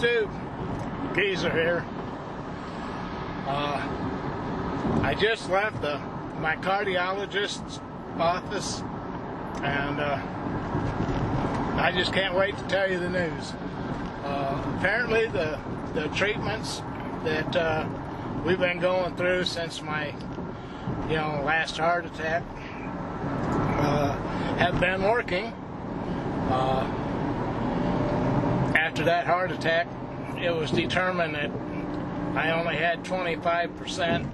do? Geezer here. I just left my cardiologist's office, and I just can't wait to tell you the news. Apparently the treatments that we've been going through since my last heart attack have been working. After that heart attack, it was determined that I only had 25%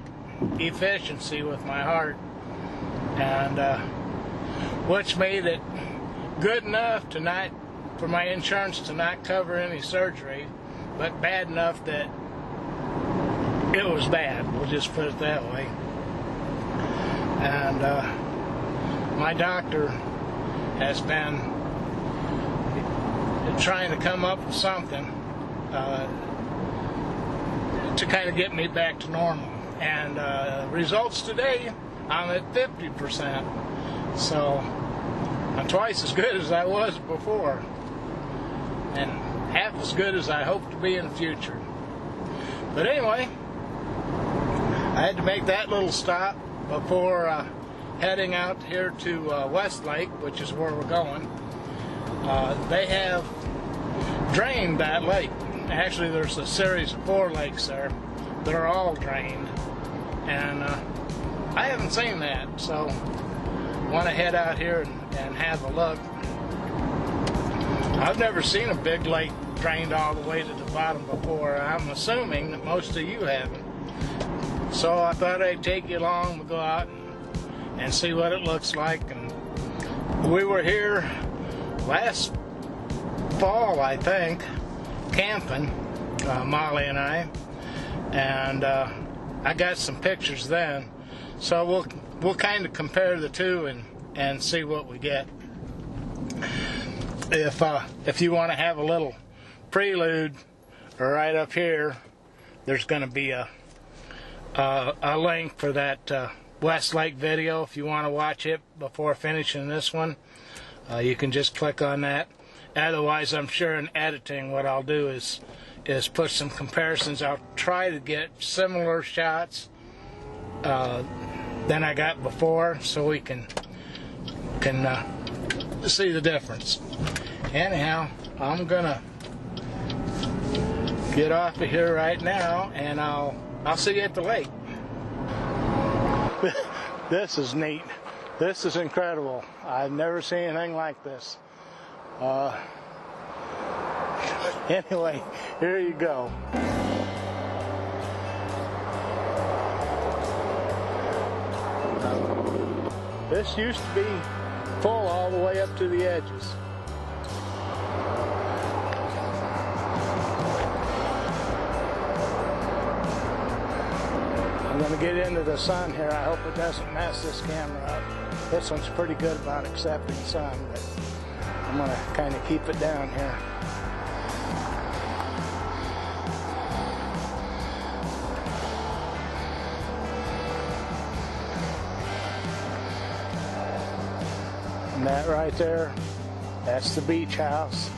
efficiency with my heart, and which made it good enough for my insurance to not cover any surgery, but bad enough that it was bad. We'll just put it that way. And my doctor has been trying to come up with something to kind of get me back to normal. And results today, I'm at 50%. So I'm twice as good as I was before, and half as good as I hope to be in the future. But anyway, I had to make that little stop before heading out here to Westlake, which is where we're going. They have drained that lake. Actually, there's a series of 4 lakes there that are all drained, and I haven't seen that, so I want to head out here and have a look. I've never seen a big lake drained all the way to the bottom before. I'm assuming that most of you haven't. So I thought I'd take you along. We'll go out and see what it looks like. And we were here last fall, I think, camping, Molly and I, and I got some pictures then. So we'll kind of compare the two and see what we get. If you want to have a little prelude, right up here, there's going to be a link for that Westlake video. If you want to watch it before finishing this one, you can just click on that. Otherwise, I'm sure in editing, what I'll do is put some comparisons. I'll try to get similar shots than I got before, so we can see the difference. Anyhow, I'm gonna get off of here right now, and I'll see you at the lake. This is neat. This is incredible. I've never seen anything like this. Anyway, here you go. This used to be full all the way up to the edges. I'm going to get into the sun here. I hope it doesn't mess this camera up. This one's pretty good about accepting sun, but I'm going to kind of keep it down here. And that right there, that's the beach house.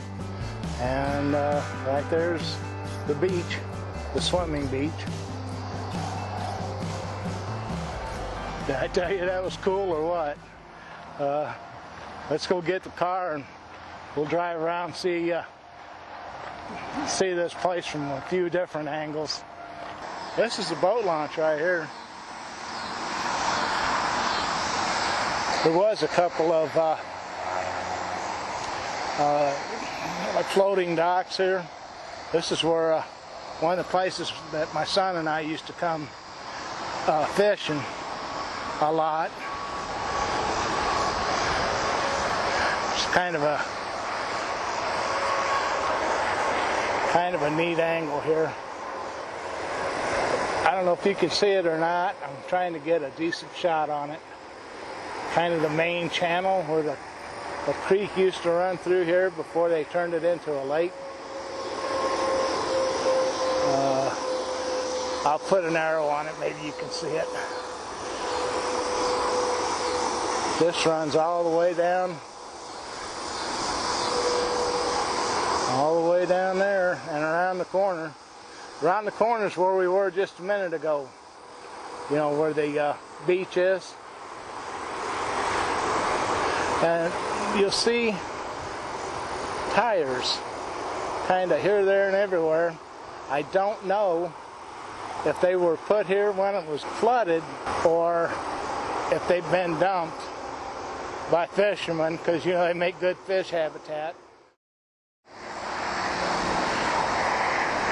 And right there's the beach, the swimming beach. Did I tell you that was cool or what? Let's go get the car and we'll drive around and see this place from a few different angles. This is the boat launch right here. There was a couple of like floating docks here. This is where one of the places that my son and I used to come fishing a lot. It's kind of a neat angle here. I don't know if you can see it or not. I'm trying to get a decent shot on it. Kind of the main channel where the creek used to run through here before they turned it into a lake. I'll put an arrow on it, maybe you can see it. This runs all the way down, all the way way down there and around the corner. Around the corner is where we were just a minute ago. You know, where the beach is. And you'll see tires kind of here, there, and everywhere. I don't know if they were put here when it was flooded or if they've been dumped by fishermen, because, you know, they make good fish habitat.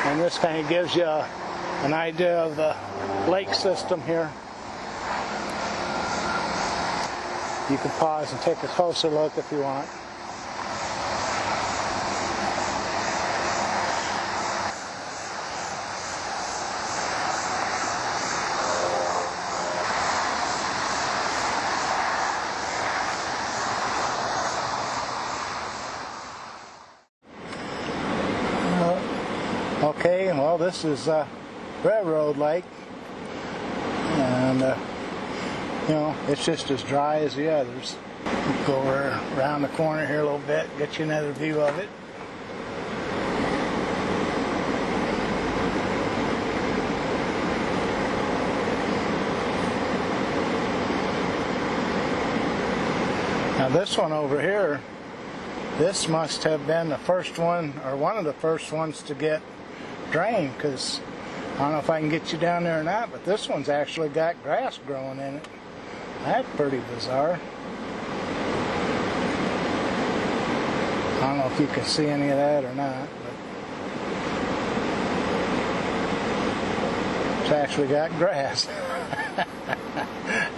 And this kind of gives you an idea of the lake system here. You can pause and take a closer look if you want. Okay, well, this is Railroad Lake, and you know, it's just as dry as the others. Go around the corner here a little bit, get you another view of it. Now this one over here, this must have been the first one, or one of the first ones to get drained, because I don't know if I can get you down there or not, but this one's actually got grass growing in it. That's pretty bizarre. I don't know if you can see any of that or not, but it's actually got grass.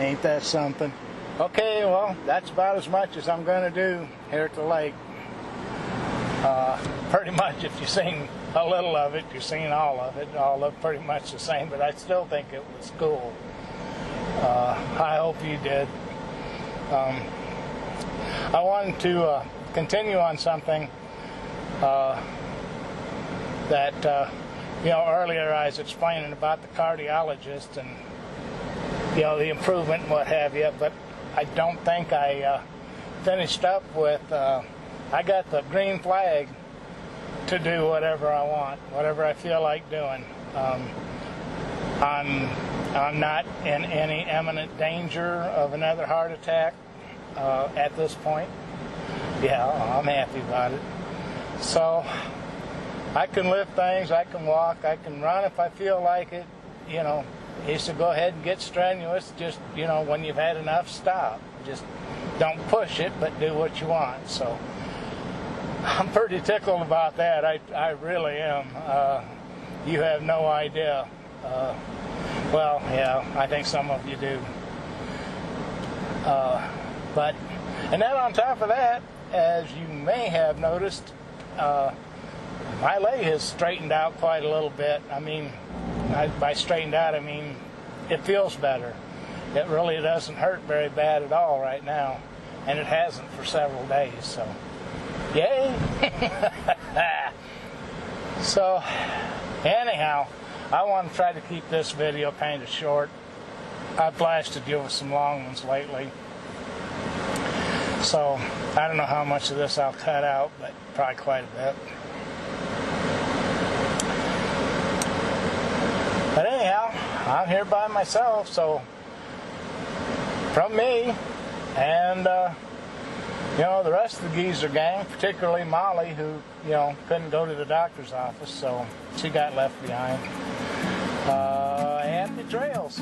Ain't that something? Okay, well, that's about as much as I'm going to do here at the lake. Pretty much, if you've seen a little of it, you've seen all of it. All look pretty much the same, but I still think it was cool. I hope you did. I wanted to continue on something that, you know, earlier I was explaining about the cardiologist and, you know, the improvement and what have you, but I don't think I finished up with, I got the green flag to do whatever I want, whatever I feel like doing. I'm not in any imminent danger of another heart attack at this point. Yeah, I'm happy about it. So I can lift things, I can walk, I can run if I feel like it. You know, you should go ahead and get strenuous. Just, you know, when you've had enough, stop. Just don't push it, but do what you want. So I'm pretty tickled about that. I really am. You have no idea. Well, yeah, I think some of you do. And then on top of that, as you may have noticed, my leg has straightened out quite a little bit. I mean, by straightened out, I mean it feels better. It really doesn't hurt very bad at all right now, and it hasn't for several days, so yay! So, anyhow, I want to try to keep this video kind of short. I've blasted you with some long ones lately. So, I don't know how much of this I'll cut out, but probably quite a bit. But anyhow, I'm here by myself, so from me and you know, the rest of the geezer gang, particularly Molly, who, you know, couldn't go to the doctor's office, so she got left behind. Happy trails.